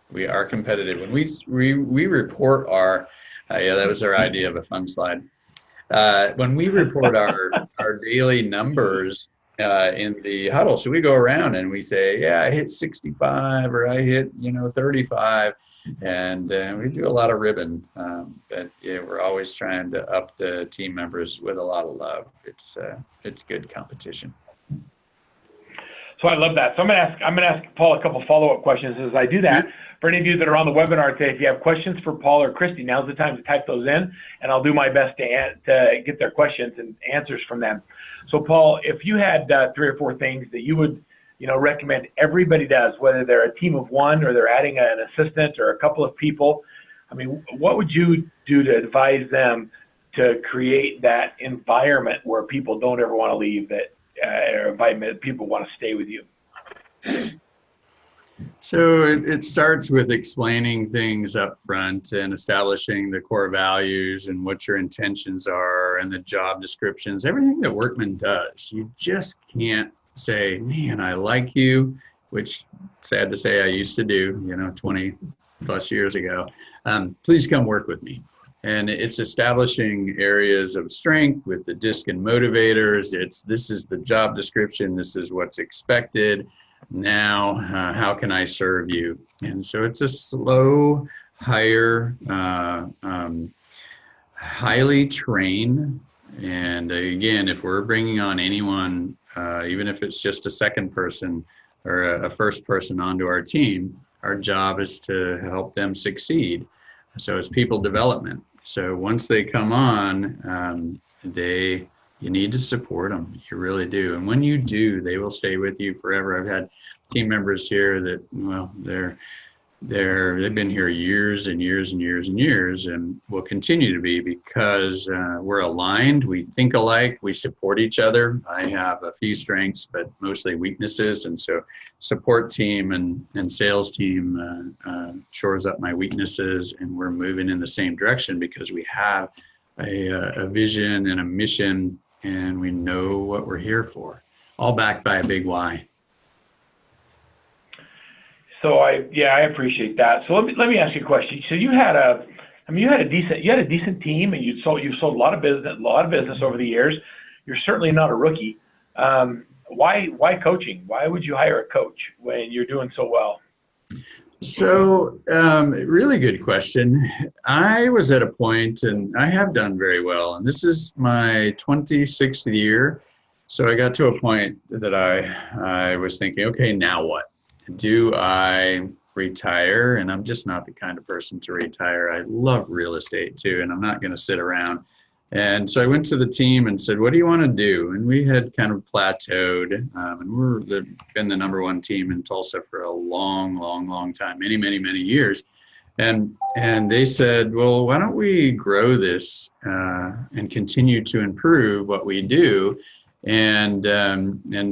B: We are competitive. When we report our, that was our idea of a fun slide. When we report our daily numbers in the huddle, so we go around and we say, yeah, I hit 65 or I hit 35, and we do a lot of ribbon. But yeah, we're always trying to up the team members with a lot of love. It's good competition.
A: So I love that. So I'm gonna ask Paul a couple follow-up questions as I do that. For any of you that are on the webinar today, if you have questions for Paul or Christy, now's the time to type those in, and I'll do my best to get their questions and answers from them. So Paul, if you had 3 or 4 things that you would recommend everybody does, whether they're a team of one or they're adding an assistant or a couple of people, I mean, what would you do to advise them to create that environment where people don't ever want to leave, that environment people want to stay with you?
B: So it starts with explaining things up front and establishing the core values and what your intentions are and the job descriptions, everything that Workman does. You just can't say, man, I like you, which, sad to say, I used to do, 20 plus years ago. Please come work with me. And it's establishing areas of strength with the DISC and motivators. This is the job description. This is what's expected. Now, how can I serve you? And so it's a slow, highly trained. And again, if we're bringing on anyone, even if it's just a second person or a first person onto our team, our job is to help them succeed. So it's people development. So once they come on, you need to support them. You really do. And when you do, they will stay with you forever. I've had team members here that, well, they've been here years and years and years and years, and will continue to be, because we're aligned, we think alike, we support each other. I have a few strengths, but mostly weaknesses. And so support team and sales team shores up my weaknesses, and we're moving in the same direction because we have a vision and a mission, and we know what we're here for, all backed by a big why.
A: So I appreciate that. So let me ask you a question. So you had a decent team, and you've sold a lot of business over the years. You're certainly not a rookie. Why coaching? Why would you hire a coach when you're doing so well?
B: So, really good question. I was at a point, and I have done very well, and this is my 26th year. So I got to a point that I was thinking, okay, now what? Do I retire? And I'm just not the kind of person to retire. I love real estate too, and I'm not going to sit around. And so I went to the team and said, "What do you want to do?" And we had kind of plateaued, and been the number one team in Tulsa for a long, long, long time, many, many, many years. And they said, "Well, why don't we grow this and continue to improve what we do?" And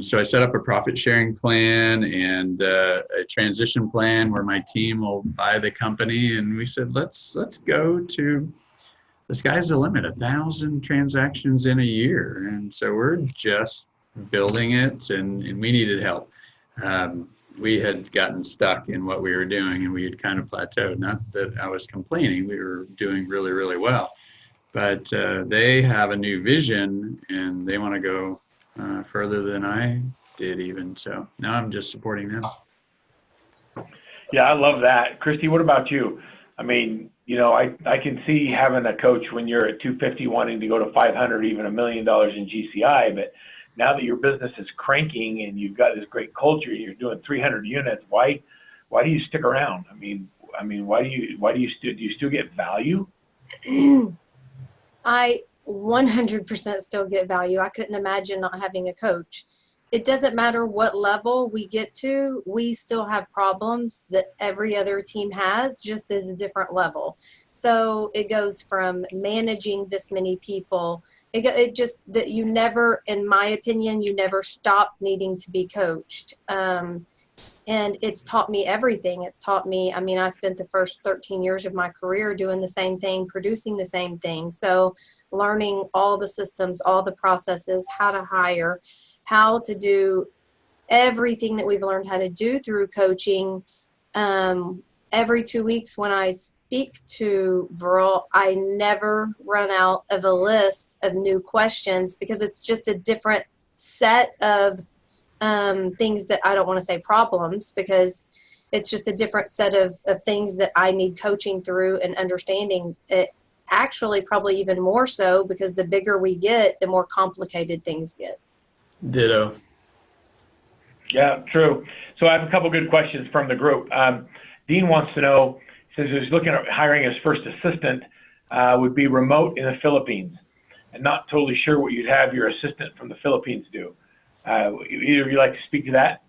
B: so I set up a profit sharing plan and a transition plan where my team will buy the company. And we said, let's go to the sky's the limit, 1,000 transactions in a year. And so we're just building it, and we needed help. We had gotten stuck in what we were doing, and we had kind of plateaued. Not that I was complaining, we were doing really, really well. But they have a new vision, and they want to go further than I did even. So now I'm just supporting them.
A: Yeah, I love that. Christy, what about you? I mean, I can see having a coach when you're at 250 wanting to go to 500, even $1 million in GCI. But now that your business is cranking and you've got this great culture, you're doing 300 units. Why do you stick around? I mean, why do you still get value?
C: I 100% still get value. I couldn't imagine not having a coach. It doesn't matter what level we get to, we still have problems that every other team has, just as a different level. So it goes from managing this many people. It just that you never, in my opinion, you never stop needing to be coached. And it's taught me everything. It's taught me, I spent the first 13 years of my career doing the same thing, producing the same thing. So learning all the systems, all the processes, how to hire, how to do everything that we've learned how to do through coaching. Every 2 weeks when I speak to Verl, I never run out of a list of new questions because it's just a different set of things that I don't want to say problems, because it's just a different set of things that I need coaching through and understanding it. Actually, probably even more so, because the bigger we get, the more complicated things get.
B: Ditto.
A: Yeah, true. So I have a couple good questions from the group. Dean wants to know, says he's looking at hiring his first assistant, would be remote in the Philippines, and not totally sure what you'd have your assistant from the Philippines do. Either of you like to speak to that?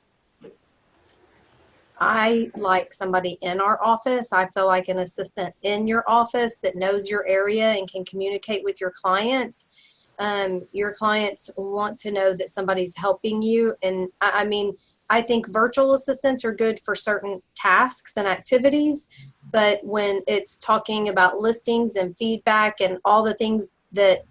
C: I like somebody in our office. I feel like an assistant in your office that knows your area and can communicate with your clients. Your clients want to know that somebody's helping you. And I think virtual assistants are good for certain tasks and activities, but when it's talking about listings and feedback and all the things that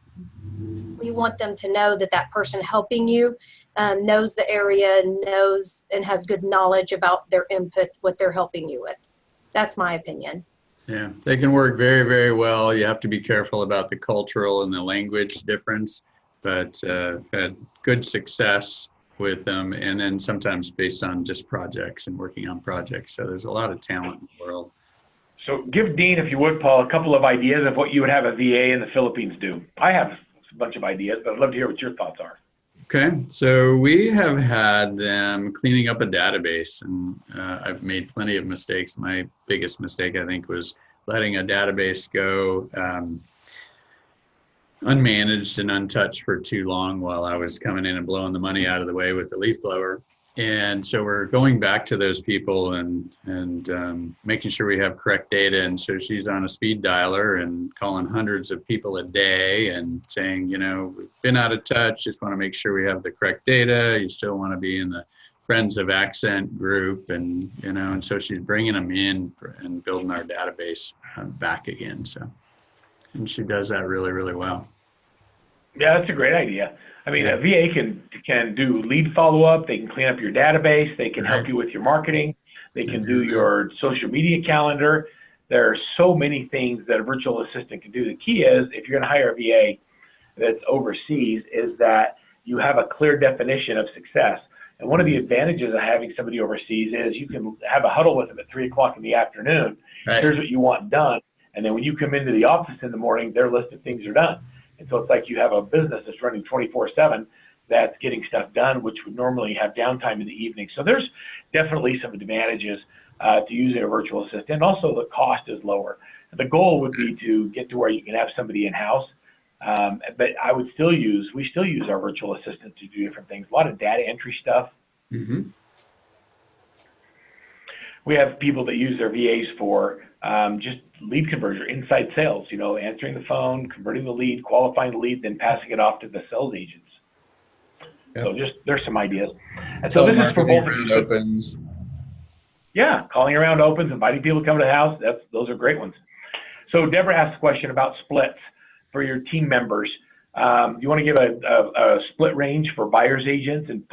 C: we want them to know, that person helping you knows the area, knows and has good knowledge about their input, what they're helping you with. That's my opinion.
B: Yeah, they can work very, very well. You have to be careful about the cultural and the language difference, but had good success with them, and then sometimes based on just projects and working on projects. So there's a lot of talent in the world.
A: So give Dean, if you would, Paul, a couple of ideas of what you would have a VA in the Philippines do. I have a bunch of ideas, but I'd love to hear what your thoughts are.
B: Okay, so we have had them cleaning up a database, and I've made plenty of mistakes. My biggest mistake, I think, was letting a database go unmanaged and untouched for too long while I was coming in and blowing the money out of the way with the leaf blower. And so we're going back to those people and making sure we have correct data. And so she's on a speed dialer and calling hundreds of people a day and saying, we've been out of touch, just want to make sure we have the correct data. You still want to be in the Friends of Accent group. And, and so she's bringing them in and building our database back again. So, and she does that really, really well.
A: Yeah, that's a great idea. A VA can do lead follow-up. They can clean up your database. They can help you with your marketing. They can do your social media calendar. There are so many things that a virtual assistant can do. The key is, if you're going to hire a VA that's overseas, is that you have a clear definition of success. And one of the advantages of having somebody overseas is you can have a huddle with them at 3 o'clock in the afternoon.
B: Right.
A: Here's what you want done. And then when you come into the office in the morning, their list of things are done. And so it's like you have a business that's running 24/7 that's getting stuff done, which would normally have downtime in the evening. So there's definitely some advantages to using a virtual assistant. Also, the cost is lower. The goal would be to get to where you can have somebody in-house. But we still use our virtual assistant to do different things. A lot of data entry stuff.
B: Mm-hmm.
A: We have people that use their VAs for just lead conversion, inside sales, answering the phone, converting the lead, qualifying the lead, then passing it off to the sales agents. Yep. So there's some ideas. And so this is for both of you.
B: Opens.
A: Yeah, calling around opens, inviting people to come to the house. Those are great ones. So Deborah asked a question about splits for your team members. Do you want to give a split range for buyer's agents and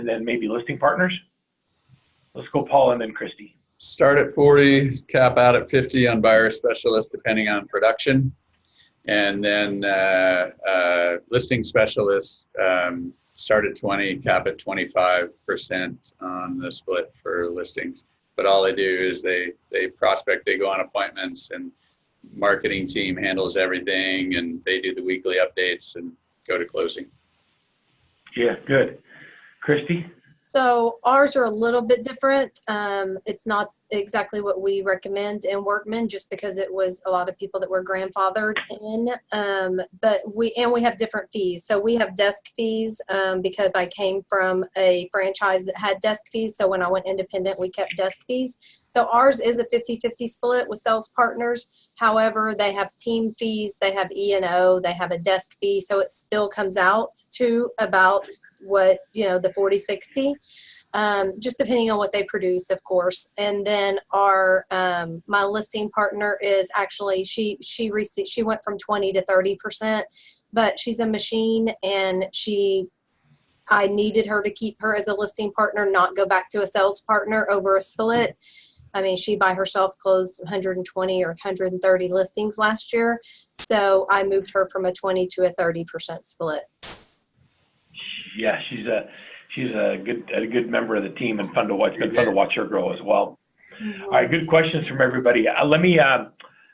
A: then maybe listing partners? Let's go Paul and then Christy.
B: Start at 40, cap out at 50 on buyer specialists, depending on production. And then listing specialists start at 20, cap at 25% on the split for listings. But all they do is they prospect, they go on appointments, and marketing team handles everything, and they do the weekly updates and go to closing.
A: Yeah, good. Christy?
C: So ours are a little bit different. It's not exactly what we recommend in Workman, just because it was a lot of people that were grandfathered in. But we have different fees. So we have desk fees because I came from a franchise that had desk fees. So when I went independent, we kept desk fees. So ours is a 50-50 split with sales partners. However, they have team fees, they have E&O, they have a desk fee. So it still comes out to about what, the 40-60, just depending on what they produce, of course. And then our my listing partner is actually she went from 20 to 30%, but she's a machine, and I needed her to keep her as a listing partner, not go back to a sales partner over a split. I mean, she by herself closed 120 or 130 listings last year, so I moved her from a 20 to a 30% split.
A: Yeah, she's a good member of the team and fun to watch. It's been fun to watch her grow as well. Mm-hmm. All right, good questions from everybody. Let me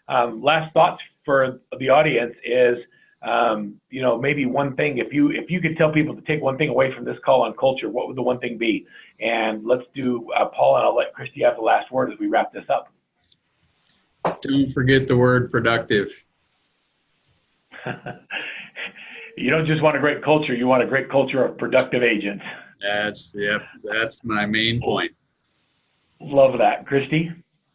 A: last thoughts for the audience is maybe one thing. If you could tell people to take one thing away from this call on culture, what would the one thing be? And let's do Paul, and I'll let Christy have the last word as we wrap this up.
B: Don't forget the word productive.
A: You don't just want a great culture, you want a great culture of productive agents.
B: That's my main point.
A: Love that. Christy?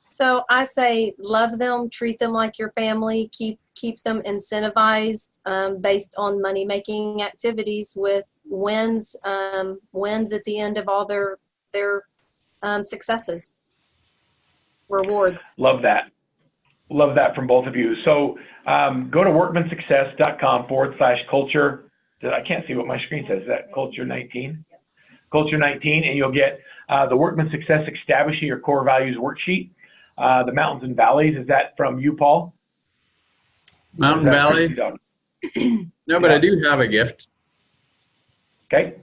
C: So I say love them, treat them like your family, keep them incentivized based on money-making activities with wins at the end of all their successes, rewards.
A: Love that. Love that from both of you. So go to workmansuccess.com/culture. I can't see what my screen says. Is that culture 19? Culture 19, and you'll get the Workman Success Establishing Your Core Values worksheet. The Mountains and Valleys, is that from you, Paul?
B: Mountain Valley? No, but I do have a gift.
A: Okay.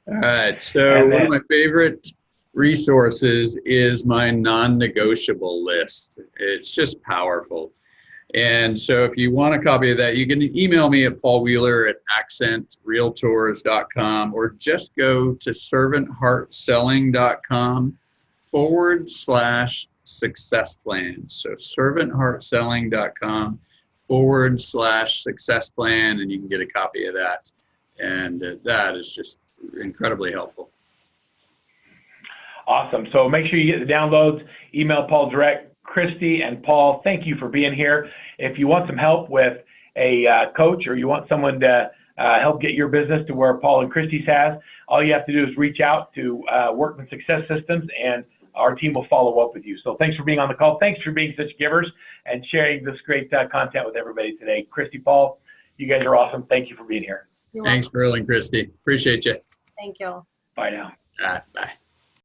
B: All right. So one of my favorite resources is my non-negotiable list. It's just powerful. And so if you want a copy of that, you can email me at paulwheeler@accentrealtors.com, or just go to servantheartselling.com/success plan. So servantheartselling.com/success plan, and you can get a copy of that. And that is just incredibly helpful.
A: Awesome. So make sure you get the downloads. Email Paul direct. Christy and Paul, thank you for being here. If you want some help with a coach, or you want someone to help get your business to where Paul and Christy's has, all you have to do is reach out to Workman Success Systems, and our team will follow up with you. So thanks for being on the call. Thanks for being such givers and sharing this great content with everybody today. Christy, Paul, you guys are awesome. Thank you for being here.
C: You're
B: Thanks,
C: welcome.
B: Merle and Christy. Appreciate you.
C: Thank you.
A: Bye now.
B: Bye.